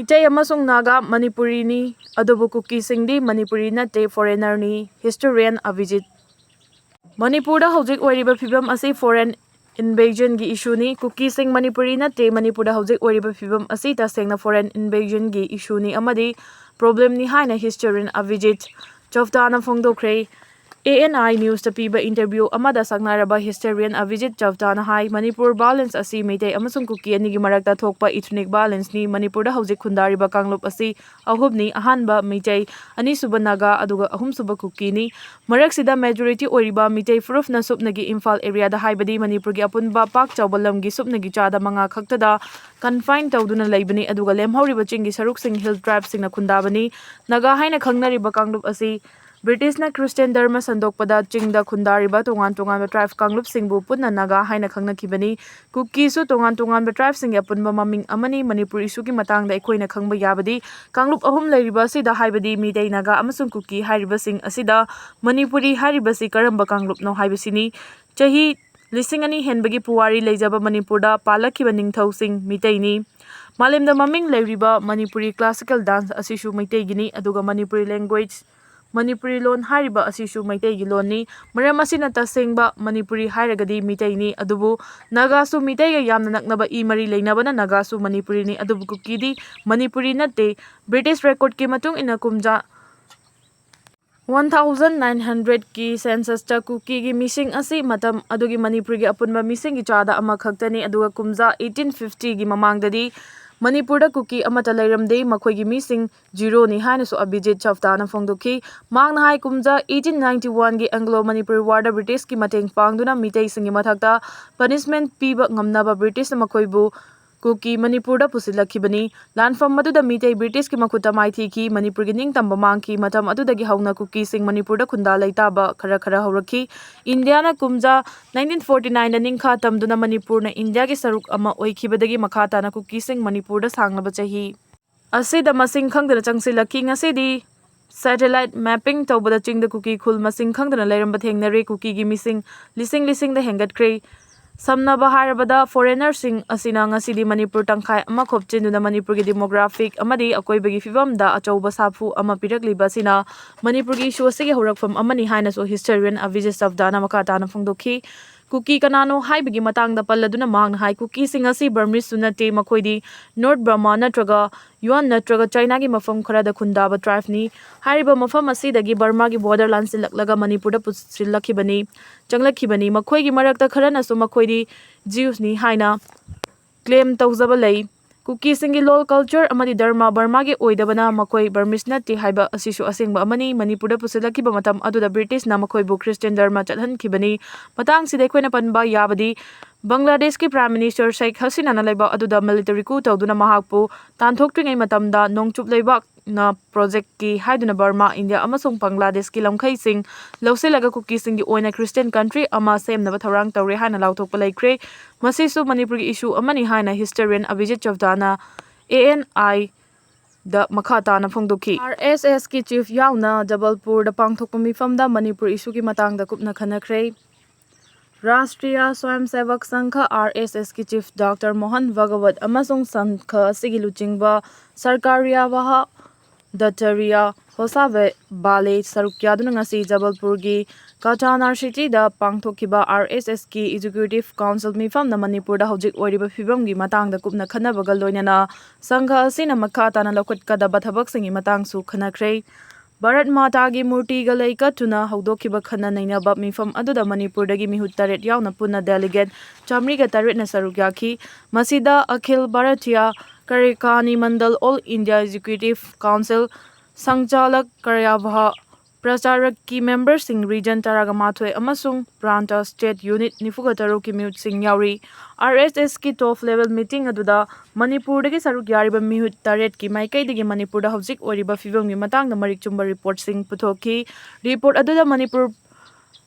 Meiteigi amasung Naga Manipuri ni adubu Kuki singdi Manipuri natte foreigner ni historian Avijit. Manipurda hojik oiriba phibam asi foreign invasion gi issue ni Kuki sing Manipuri natte Manipurda hojik oiriba phibam asi tasengna foreign invasion gi issue ni amadi problem ni haina historian Avijit Chavdana phongdokre. ANI News piba interview amada saknaraba historian Avijit Chavdana hai Manipur balance asi Meitei amasung Kuki anigi marakta thokpa ethnic balance ni Manipurda hojik khundariba kanglup asi ahubni ahanba Meitei anisuba Naga aduga ahumsuba Kuki ni maraksida majority oiriba Meitei furufna supnagi Imphal area da haibadi Manipur gi apunba pak chawbalam gi supnagi chada manga khaktada confine tawduna leibani aduga lemhoriba chingi saruk sing hill tribe singna khundabani Naga haina khangnariba kanglup asi British na Christian Dharma sandokpada chingda khundariba tongan tribe kanglup singbu punna Naga haina khangnakibani Kuki su tongan tribe sing apunba maming amani Manipur issue gi matangda eikoina khangba yabadi kanglup ahum leiriba sida haibadi Meitei Naga amasung Kuki hairiba sing asida Manipuri hairiba si karamba kanglup no haibasini chahi lising ani henbagi puwari leijaba Manipurda palakhiba ningthau sing Meitei ni malemda maming leiriba Manipuri classical dance asishu Meitei gini aduga Manipuri language Manipuri lon hariba asishu Meiteigi lon ni maram asina tasengba Manipuri hairagadi Meitei ni adubu Naga su Meitei ga yamna naknaba I mari leinabana Naga su Manipuri ni adubu Kuki di Manipuri natte British record ki matung ina kumja 1900 ki census ta Kuki gi missing asi matam adugi Manipur gi apunba missing gi chada ama khaktani aduga kumja 1850 gi mamangdadi Manipurda Kuki amata leiramde makhoigi missing zero ni haina su Abhijit Chavdana phongdokhi mangna hai kumja 1891 gi Anglo Manipur war da British ki mateng pangduna Meitei singi mathakta punishment piba ngamnaba British na makhoibu Kuki Manipurda pusilakhibani lanfam maduda Meitei British ki makhuta maithi ki Manipur gi ningtamba mangki matam adudagi hauna Kuki sing Manipurda khunda leitaba khara haurakhi India na kumja 1949 na ningkha tamduna Manipur na India gi saruk ama oikhibadagi makhata na Kuki sing Manipurda sangnaba chahi asida masing khangdana changsilakhi ngasidi satellite mapping tawbada chingda Kuki khul masing khangdana leiramba thengnare Kuki gi missing lising da hengatkre samnaba harabada foreigner sing asina ngasidi Manipur tangkhai ama khopchinuna Manipur gi demographic amadi akoibagi fibam da achauba safu ama pirakliba sina Manipur gi issue asigi horakfam amani haina so historian Avijit Chavdana makata na phongdokhi Kuki kanano haibagi matangda palladuna mangna hai Kuki sing asi Burmese sunate makhoidi North Burma natraga Yuan natraga China gi mafam kharada khundaba tribe ni hariba mafam asidagi Burma gi borderland silaklaga Manipurda pusilakhibani changlakhibani makhoigi marakta kharana su makhoidi Jews ni haina claim tawjaba lei Kuki singi lol culture amadi dharma Burma gi oidabana makhoi Burmese nati haiba asishu asengba amani Manipurda pusilakhiba matam aduda British na makhoibu Christian dharma chathankhibani matang sida khoina panba yabadi Bangladesh ki Prime Minister Sheikh Hasina na leiba aduda military coup tawduna mahakpu tanthoktingai matamda nongchup leibak na project ki haiduna Burma India amasung Bangladesh ki lamkhai sing lawselaga Kuki sing gi oina Christian country ama semnaba tharang tawre hana lauthokpa laikre masisu Manipur gi issue amani haina historian Avijit Chavdana ANI da makhata na phongdokhi RSS ki chief yauna Jabalpur da pangthokpa mifamda Manipur issue ki matangda kupna khanakre Rashtriya Swayamsevak Sangha RSS ki chief Dr. Mohan Bhagawat amasung Sangha asigi luchingba Sarkariya Waha Datariya Hosave Bale Sarukyaduna ngasi Jabalpur gi Katanar City da pangthokhiba RSS ki Executive Council mifam na Manipur da hojik oiriba phibam gi matangda kupna khanabaga loinana Sangha asina makhata na lokhutkadaba thabak singi matang su khanakre Bharat Mata gi murti ga leikatuna hodokhiba khana nainaba mifam aduda Manipur dagi mihut taret yauna punna delegate chamri ga taret na saruk yakhi masida Akhil Bharatiya Karikani Mandal All India Executive Council Sangchalak Karyabha Pracharak ki member sing region taraga mathoi amasung Pranta State Unit Nifugataru ki mihut sing yauri RSS ki top level meeting aduda Manipur dagi saruk yariba mihut taret ki maikai dagi Manipur da hojik oriba fibam gi matang da marik chumba report sing puthokhi report aduda Manipur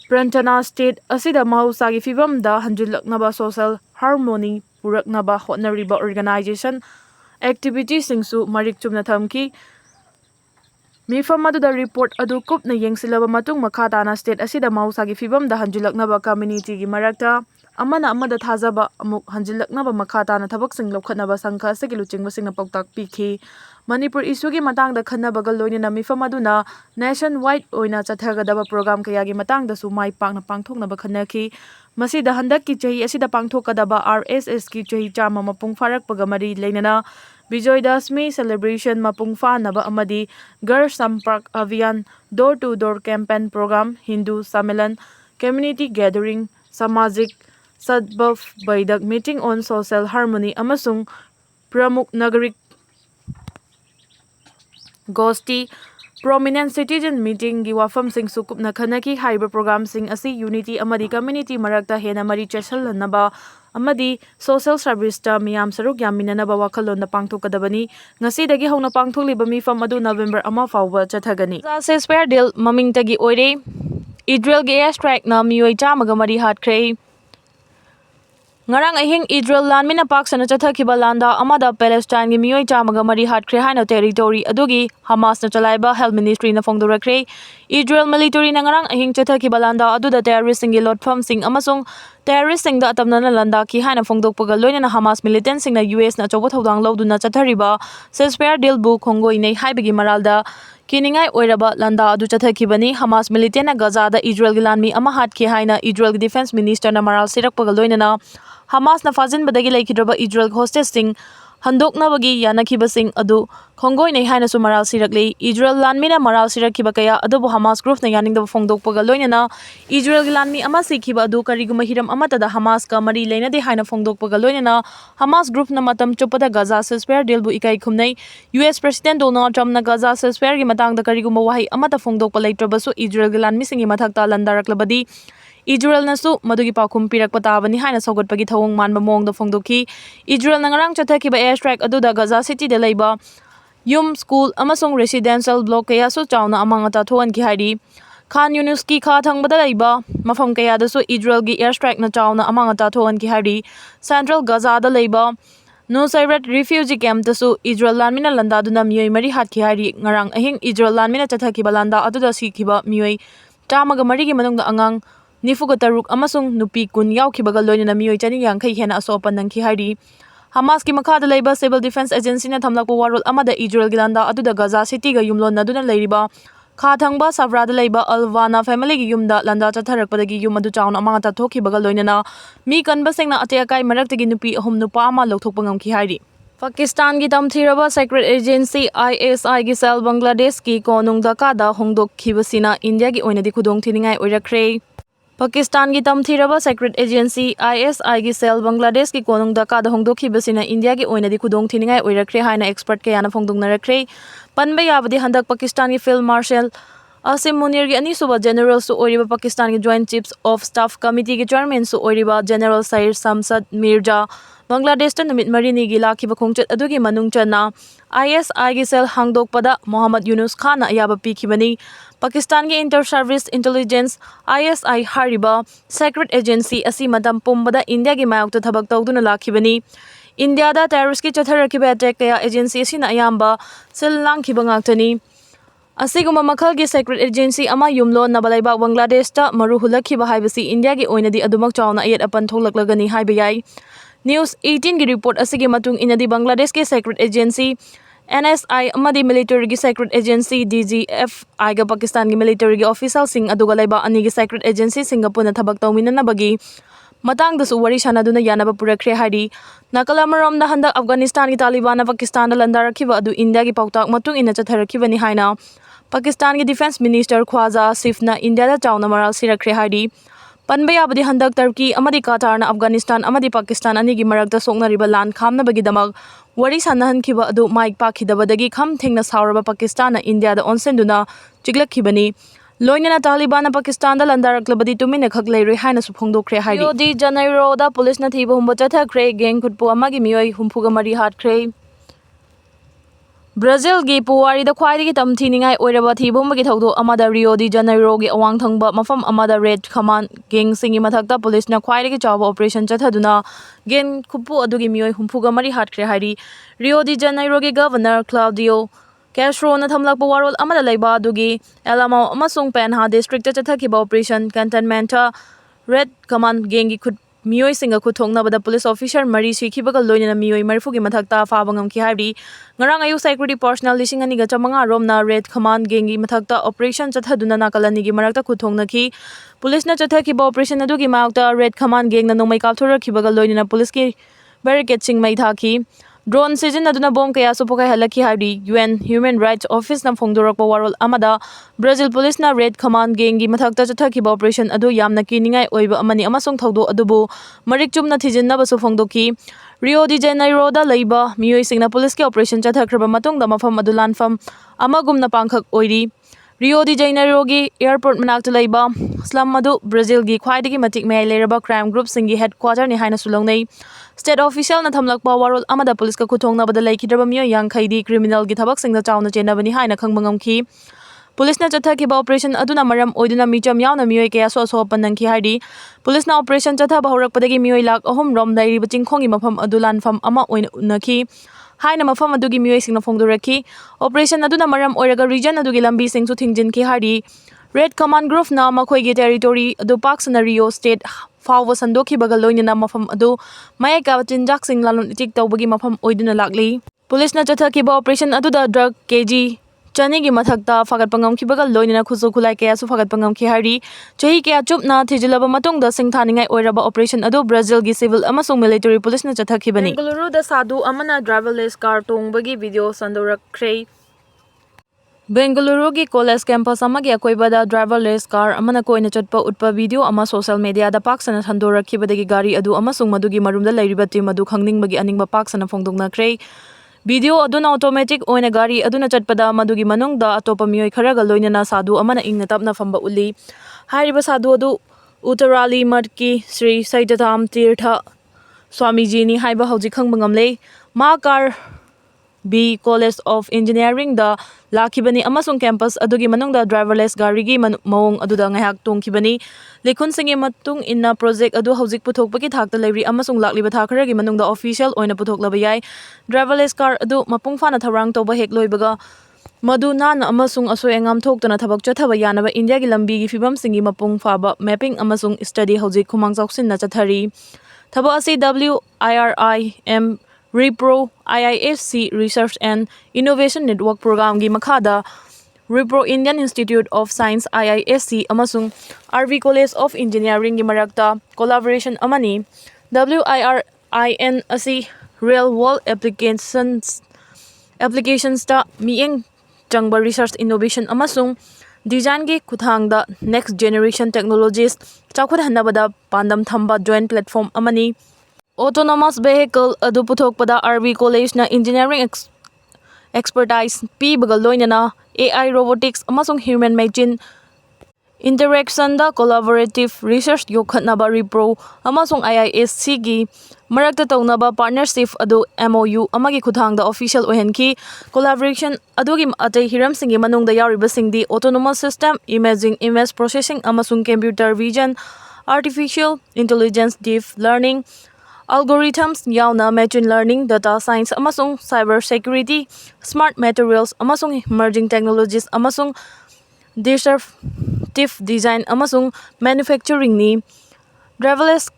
Prantana State asida mahausa gi fibam da hanjilaknaba social harmony puraknaba hotnariba organization activity singsu marik chumna thamki Mifam aduda report adu kupna yengsilaba matung makhata na state asida mahausa gi fibam da hanjilaknaba community gi marakta amana amada thajaba amuk hanjilaknaba makha tana thabak sing lokhatnaba sangkha asigi luchingba singna pautak pikhi Manipur issue gi matangda khannabaga loinina mifam aduna nationwide oina chathagadaba program kayagi matangda su mai pakna pangthoknaba khanakhi masida handak ki chahi asida pangthokadaba RSS ki chahi chama mapung farakpaga mari leinana Bijoy Dasmi celebration mapung fanaba amadi Gar Sampark Avian door to door campaign program Hindu Samilan community gathering Samajik Sadbhav Baidak meeting on social harmony amasung Pramukh Nagarik Gosti Prominent Citizen Meeting gi wafam sing sukupna khanaki haiba program sing asi unity amadi community marakta hena mari chesalnaba amadi social service ta miyam saruk yaminanaba wakhalon na pangthokadabani ngasidagi hawna pangthokliba mifam adu November ama fawba chathagani Gaza square deal mamingtagi oire Israel ge airstrike na Meeoi chamaga mari hatkre Ngarang ahing Israel landmina pak sana chathakiba landa amada Palestine gi Meeoi chamaga mari hatkre haina territory adugi Hamas na chalaiba health ministry na phongdorakre Israel military na ngarang ahing chathakiba landa aduda terrorist singi lotpham sing amasung terrorist sing da atamna na landa ki haina phongdokpaga loina Hamas militant sing na US na chobo thodang loduna chathariba ceasefire deal bu khongoi nei haibagi maralda Kiningai oiraba landa adu chathakibani Hamas militant na Gaza da Israel gi landmi ama hatkhe haina Israel gi defense minister na maral sirakpaga loina Hamas na fazin badagi laikidraba Israel hostage sing handoknabagi yanakhiba sing adu khongoi nei haina su maral sirakle Israel landmina maral sirakhiba kaya adubu Hamas group na yaningda phongdokpaga loina Israel gi landmi ama sikhiba adu kariguma hiram amata da Hamas ka mari leina de haina phongdokpaga loina Hamas group na matam chupada Gaza ceasefire deal bu ikai khumnai US President Donald Trump na Gaza ceasefire gi matang da kariguma wahi amata phongdokpa leitrabasu Israel gi landmi singi mathakta landaraklabadi Israel nasu madugi pakhum pirakpa tabani haina sogatpagi thawong manba mongda phongdokhi Israel na ngarang chathakiba airstrike aduda Gaza city de leiba yum school amasung residential block kaya su chawna amangata thoan ki hairi Khan Yunus ki kha thangbada leiba mafam kaya da su Israel gi airstrike na chawna amangata thoan ki hairi Central Gaza da leiba Nusairat refugee camp da su Israel landmina landa duna Meeoi mari hatkhi hairi ngarang ahing Israel landmina chathakiba landa aduda sikhiba Meeoi tamaga mari gi manungda angang Nifuga taruk amasung nupi kun yaukhibaga loina Meeoi chani yangkhai hena asopan nangki hairi Hamas ki makhada leiba Civil Defense Agency na thamlakpa warol amada Israel gilanda aduda Gaza city ga yumlon naduna leiriba kha thangba Savra da leiba Alvana family gi yumda landa chatharakpadagi yum adu chawna amangata thokhibaga loina mi kanba sengna atekai maraktagi nupi ahum nupa ama lokthokpa ngamki hairi Pakistan ki tamthiraba secret agency ISI gi sel Bangladesh ki konungda kada hongdokhibasina India gi oinadi khudong thiningai oirakre Pakistan ki tamthiraba secret agency ISI gi sel Bangladesh ki konungda kada hongdokhibasina India gi oinadi khudong thiningai oirakre haina expert kayana phongdungnarakre panba yabadi handak Pakistan ki field marshal Asim Munir gi ani suba general su oiriba Pakistan ki joint chiefs of staff committee ki chairman su oiriba general Sair Samsad Mirza Bangladesh ta numit marini gi lakhiba khongchat adugi manung chana ISI gi sel hangdokpada Mohammad Yunus Khan na ayaba pikhibani Pakistan ki inter service intelligence ISI hariba secret agency asi madam pumbada India gi mayok ta thabak tawduna lakhibani India da terrorist ki chatharakiba attack kaya agency asina ayamba sel langkhiba ngaktani Asiguma makhal gi secret agency ama yumlo nabalaiba Bangladesh ta maru hulakhiba haibasi India gi oinadi adumak chawna ayat apan tholaklagani haiba yai News 18 ki report asigi matung inadi Bangladesh ki secret agency NSI amadi military gi secret agency DGF aiga Pakistan gi military gi official sing aduga laiba ani gi secret agency Singapore na thabak tawminana bagi matang da su wari sanaduna yanaba purakre hairi nakalamarom da handak Afghanistan gi Taliban na Pakistan da landarakhiba adu India gi pautak matung ina chatharakhibani haina Pakistan ki defense minister Khwaja Asif na India da chawna maral sirakre hairi Panba yabadi handak Turkey amadi Qatar na Afghanistan amadi Pakistan ani gi marakta soknariba lan khamna bagi damak wari sanahan khiba adu mic pakhidabadagi kham thengna sauraba Pakistan na India da onsenduna chiglakhibani loinana Taliban na Pakistan da landaraklabadi tumina khak leiroi haina su phongdokre hairi Rio de Janeiro da police na thiba humba chathakre gang khutpu amagi Meeoi humpuga mari hatkre Brazil gi puwari da khwaidagi tamthiningai oiraba thibumba gi thawdo amada Rio de Janeiro gi awang thangba mafam amada Red Khaman gang singi mathakta police na khwaidagi chawba operation chathaduna gen khupu adugi Meeoi humpuga mari hatkre hairi Rio de Janeiro gi governor Claudio Castro na thamlakpa warol amada leiba adugi Alamo amasung Penha district ta chathakiba operation cantonment Red Khaman gang gi khut Meeoi Kuthongnabada police officer Mari Sikhibaka Loinana Meeoi Marifugi Mathakta Fabangam Kihari, Ngarang Ayu security personnel Lishing Aniga Chamanga Romna Red Command Gengi Mathakta Operation Chathaduna Nakalanigi Marakta Kuthongnaki, Police na Chathakiba Operation Adugi Maukta Red Command Gang Nanumai Kaptura Kibaga Loinana Police Ki Barricade Sing Maithaki, Drone season aduna bom kaya supokai halaki hari UN Human Rights Office na phongdorak warol amada Brazil Police na Red Command Gengi mathakta chathakiba operation adu yamna kiningai oiba amani amasong thaudo adubu marik chumna thijinna basu phongdoki Rio de Janeiro da leiba Meeoi singna police ki operation chathakraba matungda mafam adu lanfam amagumna pangkhak oiri Rio de Janeiro gi airport manakta leiba slum adu Brazil gi khwaidagi matik mai leraba crime group singi headquarter ni haina sulongnei State official na thamlakpa warol amada police ka kuthongna bada laikhidaba Meeoi yankhaidi criminal gi thabak singda chawna chenabani haina khangbangamki Police na chathakiba operation aduna maram oiduna micham yauna Meeoi kaya so panangki hardi Police na operation chathaba horakpadagi Meeoi lak ahum rom lairiba chingkhongi mafam adu lanfam ama oina unaki haina mafam adugi Meeoi singna phongdoraki operation aduna maram oiraga region adugi lambi singsu thingjinki hardi Red Command Group na makhoigi territory adu paksana Rio State Fawwa sandoki baga loinana mafam adu mayaka chinjak sing lalun itik tawbagi mafam oiduna lakli Police na chathakiba operation aduda drug kg Chani gi mathakta fagat pangam ki baga loinana khusu khulai kaya su fagat pangam ki hari chahi kaya chupna thijilaba matungda singthaningai oiraba operation adu Brazil gi civil amasung military police na chathakibani Bengaluru da sadu amana driverless car tongbagi video sandorakhrei Bengaluru gi college campus amagi akoibada driverless car amana koina chatpa utpa video ama social media da paksana sandorakhibadagi gari adu amasung madugi marumda lairiba team adu khangningbagi aningba paksana phongdoknakhrei Video aduna automatic oina gari aduna chatpada madugi manungda atopa Meeoi kharaga loinana sadu amana ingna tapna famba uli hairiba sadu adu Uttarali Matki Sri Saitatham Tirtha Swamiji ni haiba hauji khangbangamle ma car B College of Engineering da lakibani amasung campus adugi manungda driverless gari gi maung aduda ngahak tongkibani lekhun singi matung inna project adu haujik puthokpagi thakta leiri amasung lakliba thakharagi manungda official oina puthoklaba yai driverless car adu mapung fana tharang toba hek loibaga madu nana amasung asoi engam thoktana thabak chathaba yanaba India gi lambi gi fibam singi mapung faba mapping amasung study haujik khumang chawsin na chathari thaba asi WIRIM Repro IISC Research and Innovation Network Program gi makhada Repro Indian Institute of Science IISC amasung RV College of Engineering gi marakta collaboration amani WIRIN asi real world applications ta mieng changba research innovation amasung design gi kuthangda next generation technologies chakhud hanabada pandam thamba joint platform amani Autonomous vehicle adu puthokpada RV College na engineering expertise P baga loinana AI robotics amasung human machine interaction da collaborative research yokhatnaba Repro amasung IISC gi marakta tawnaba partnership adu MOU amagi khuthangda official ohenki collaboration adugi atei hiram singi manungda yauriba singdi autonomous system imaging image processing amasung computer vision artificial intelligence deep learning algorithms yauna machine learning data science amasung cyber security smart materials amasung emerging technologies amasung disruptive design amasung manufacturing ni driverless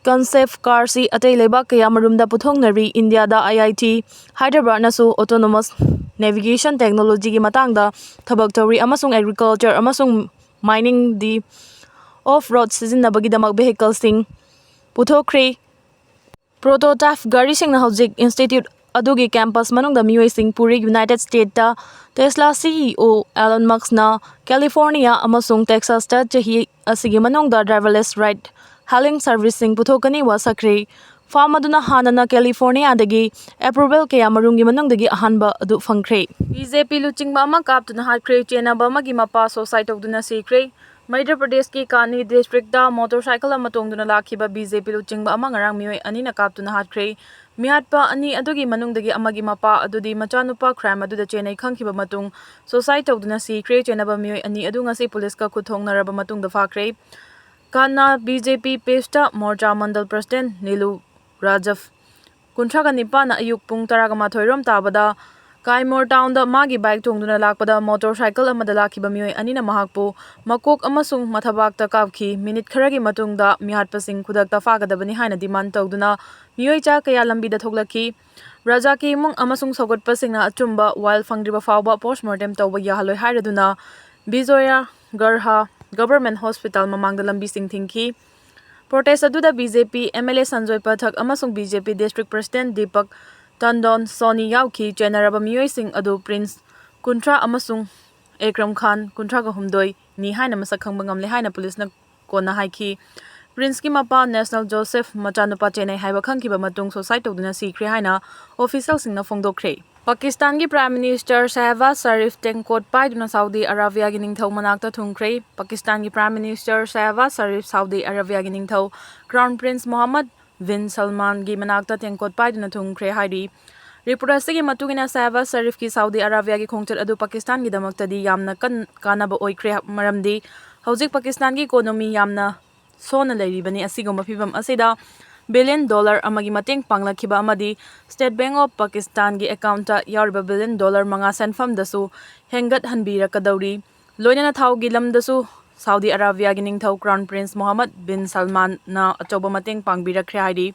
concept car si atei leba kaya marumda puthongnari India da IIT Hyderabad nasu autonomous navigation technology gi matangda thabak tauri amasung agriculture amasung mining di off-road sizinabagi damak vehicle sing puthokhrei Prototype gari sing na hojik institute adugi campus manungda Meeoi sing puri United States ta Tesla CEO Elon Musk na California amasung Texas ta chahi asigi manungda driverless ride hailing service sing puthokani wa sakre famaduna hanana California dagi approval kaya marungi manungdagi ahanba adu phangkhre BJP luchingba ama Kaptuna Hatkhre chenaba magi mapa society oduna sikre Madhya Pradesh ki Kani district da motorcycle ama tongduna lakhiba BJP luchingba ama ngarang Meeoi ani na Kaptuna Hatkhre mihatpa ani adugi manungdagi amagi mapa adudi machanupa crime aduda chenai khangkhiba matung society oduna sikre chenaba Meeoi ani adu ngasi police ka kuthongnaraba matung da fakhre Kana BJP pesta Morcha Mandal President Nilu Rajav Kuntraga Nipa na ayuk pung 12 rom tabada Kaimor town da magi bike thongduna lakpada motorcycle amada lakhiba mioi anina mahakpu makok amasung mathabakta kapki minute kharagi matungda mihatpasing khudakta fagadabani haina demand tawduna mioi cha kaya lambi da thoglaki raja ki mung amasung sogatpasingna achumba while fangriba fawba postmortem tawba yahaloi hairaduna bizoya garha government hospital mamangda lambi sing thingki protest aduda BJP MLA Sanjoy Pathak amasung BJP district president Deepak Tandon Soni Yauki Generaba Meeoi sing adu Prince Kuntra amasung Ekram Khan Kuntra ka humdoi ni haina masakhang bangam le haina police na kona haiki Prince ki mapa National Joseph Machanupa Chennai haiba khangkiba matung society tawduna sikhre haina official sing na phongdokre Pakistan ki Prime Minister Shehbaz Sharif tengkot paiduna Saudi Arabia gi ningthau manakta thungkre Pakistan ki Prime Minister Shehbaz Sharif Saudi Arabia gi ningthau Crown Prince Mohammed bin Salman gi manakta tengkot paiduna thungkre haidi report gi matugina Shehbaz Sharif ki Saudi Arabia gi khongchat adu Pakistan gi damakta di yamna kanaba oikre maramdi hojik Pakistan gi economy yamna sona leiribani asigoma phibam asida $1 billion amagi mateng panglakhiba amadi State Bank of Pakistan gi account ta yariba $1 billion manga senfam dasu hengat hanbira kadawri loinana thau gi lam dasu Saudi Arabia gi ningthau Crown Prince Mohammed bin Salman na achoba mateng pangbirakre haidi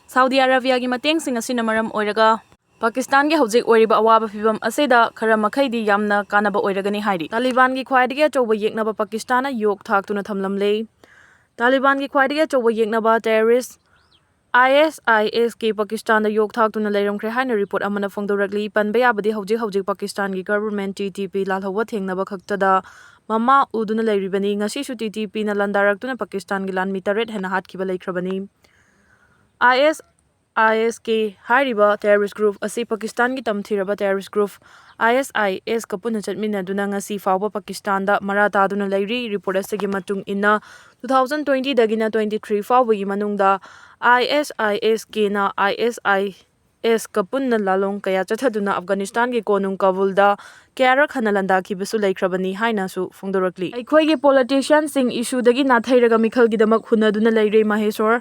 Saudi Arabia gi mateng sing asina maram oiraga Pakistan gi hojik oiriba awaba phibam aseda khara makhaidi yamna kanaba oiragani haidi Taliban gi khwaidigi achoba yeknaba Pakistan na yok thaktuna thamlamle Taliban gi khwaidigi achoba yeknaba terrorist ISIS ki Pakistan da yok thaktuna leiramkhre haina report amana phongdoragli panba yabadi hojik Pakistan gi government TTP lalhawa thengnaba khaktada mama uduna leiribani ngasi su TTP na landaraktuna Pakistan gi lan mitaret hena hatkiba leikrabani ISIS ki hariba terrorist group asi Pakistan gi tamthiraba terrorist group ISIS ka punna chatmina duna ngasi fawba Pakistan da marata duna leiri report asigi matung inna 2020 dagina 23 fawba gi manungda ISIS ki na ISIS ka punna lalong kaya chathaduna Afghanistan gi konung Kabul da kyarak hanalanda ki bisu leikrabani haina su phongdorakli aikhoi gi politician sing issue dagi na thairaga mikhal gi damak hunaduna leire Maheshwar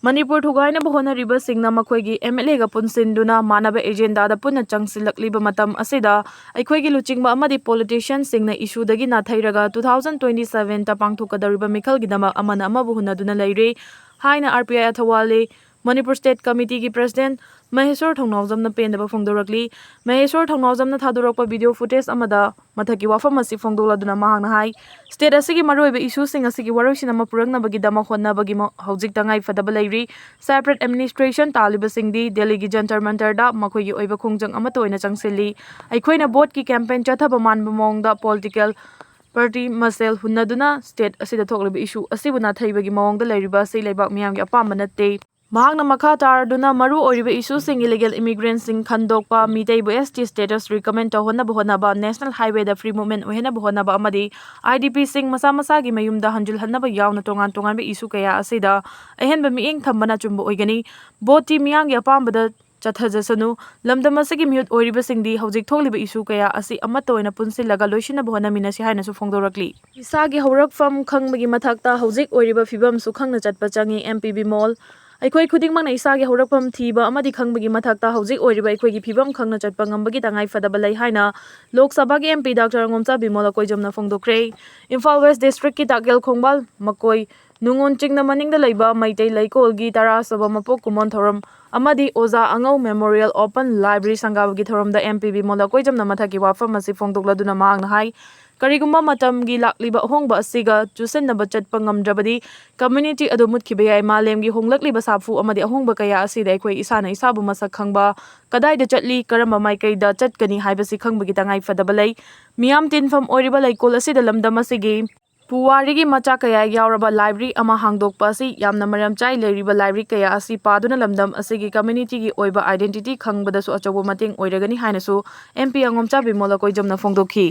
Manipur thugaina bahona riba singna makhoi gi MLA ga punsinduna manaba agenda da punna changsilakliba matam asida aikhoi gi luchingba amadi politician singna issue dagi na thairaga 2027 ta pangthukadariba mikhal gi damak amana amabu hunaduna leire haina RPI athawale Manipur State Committee ki President Maheshwar Thongnawjamna pendaba phongdorakli Maheshwar Thongnawjamna thadorakpa video footage amada mathaki wafam asi phongdoladuna mahangna hai state asigi maroiba issue sing asigi waroisin ama purangnabagi dama honnabagi hojik tangai fadaba leiri separate administration taliba singdi Delhi gi Jantar Mantar da makhoi gi oiba khongjang ama toina changsilli aikhoina vote ki campaign chathaba manba mongda political party masel hunnaduna state asida thokliba issue asibuna thaibagi mawongda leiriba sei leibak miyamgi apamba natte mahakna makha tarduna maru oiriba issue sing illegal immigrants sing khandokpa Meiteibu ST status recommend honaba national highway da free movement ohena honaba amadi IDP sing masa gi mayumda hanjul hanaba yauna tongan be issue kaya asida ahenba mieng thambana chumba oigani boti miyamgi apambada chathajasanu lamdamasagi mute oiriba singdi hojik thokliba issue kaya asi amata oina punsilaga loisina bohana minasi haina su phongdorakli isagi haurakfam khangbagi mathakta hojik oiriba fibam su khangna chatpa changi MPB mall aikhoi khudingmang na isagi haurakpam thiba amadi khangbagi mathakta hojik oiriba aikhoi gi phibam khangna chatpa ngambagi tangai fadaba lai haina Lok Sabha gi MP Dr. Ngomcha Bimola koijamna phongdokre Imphal West District ki Takgel Khongbal Makoi Nungon chingna maningda leiba Meitei Laikol gi Tara Saba Mapok Kumon Thoram amadi Oza Angau Memorial Open Library Sangabagi Thoramda MP Bimola koijamna mathaki wafam asi phongdokladuna mahangna hai karigumba matam gi lakliba hongba asiga chusenaba chatpa ngamdrabadi community adu mutkiba yai malem gi honglakliba safu amadi ahongba kaya asida aikhoi isana isabu masak khangba kadai da chatli karamba maikai da chatkani haibasi khangbagi tangai fadabalai miyam tinfam oiriba laikol asida lamdam asigi puwarigi macha kaya yauraba library ama hangdokpa asi yamna maram chai leiriba library kaya asi paduna lamdam asigi community gi oiba identity khangbada su achobo mating oiragani haina su MP Angomcha Bimola koijamna phongdokhi